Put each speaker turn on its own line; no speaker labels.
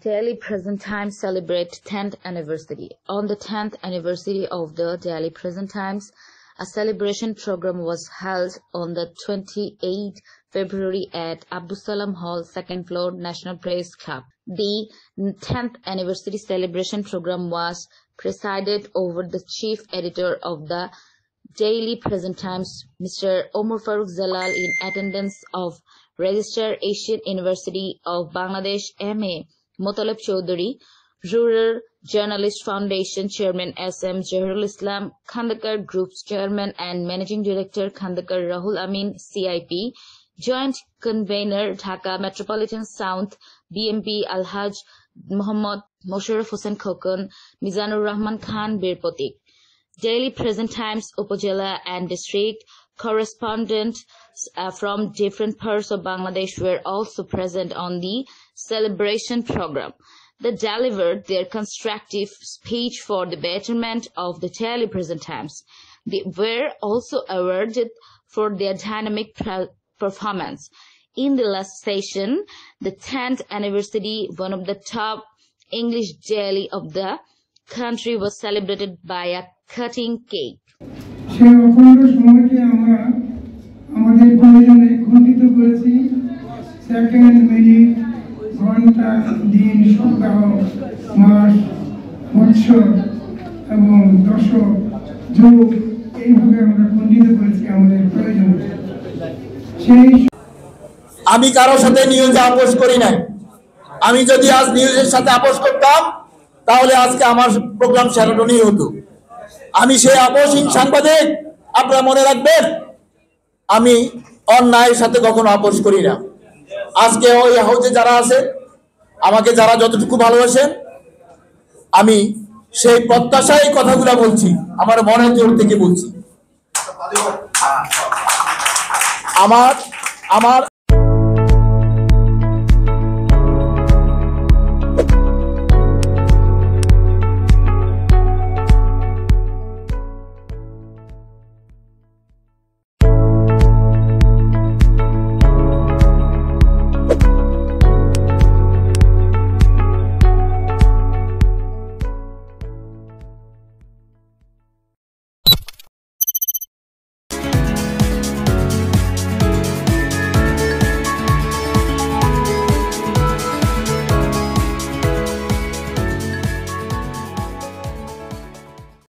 Delhi Present Times celebrate 10th anniversary. On the 10th anniversary of the Delhi Present Times, a celebration program was held on the 28th February at Abdus Salam Hall, 2nd floor, National Press Club. The 10th anniversary celebration program was presided over the chief editor of the Daily Present Times, Mr. Omar Farooq Jalal, in attendance of Registrar Asian University of Bangladesh M.A. Motaleb Chaudhary, Rural Journalist Foundation Chairman S.M. Jahirul Islam, Khandekar Group's Chairman and Managing Director Khandekar Rahul Amin, CIP, Joint Convener Dhaka Metropolitan South BMP Alhaj Muhammad Mosharraf Hossain Khokon, Mizanur Rahman Khan Birpotik. Daily Present Times Upazila and district correspondents from different parts of Bangladesh were also present on the celebration program. They delivered their constructive speech for the betterment of the Daily Present Times. They were also awarded for their dynamic performance. In the last session, the 10th anniversary, one of the top English daily of the country was celebrated by a cutting cake.
সেই অখণ্ড সময়কে আমরা আমাদের প্রয়োজনে খণ্ডিত করেছি second, minute, ঘন্টা, দিন, সপ্তাহ, মাস, বৎসর এবং দশক, যুগ, এইভাবে আমরা খণ্ডিত করেছি আমাদের প্রয়োজন। সেই
আমি কারোর সাথে নিউজে আপোষ করি নাই। আমি যদি আজ নিউজের সাথে আপোষ করতাম তাহলে আজকে আমার প্রোগ্রাম শ্যারটনই হতো। আমি সেই আপোষহীন সাংবাদিক, আপনারা মনে রাখবেন, আমি অন্যায়ের সাথে কখনো আপোষ করি না। আজকে ওই হাউজে যারা আছে, আমাকে যারা যতটুকু ভালোবাসেন, আমি সেই প্রত্যাশায় কথাগুলো বলছি, আমার মনের জোর থেকে বলছি। আমার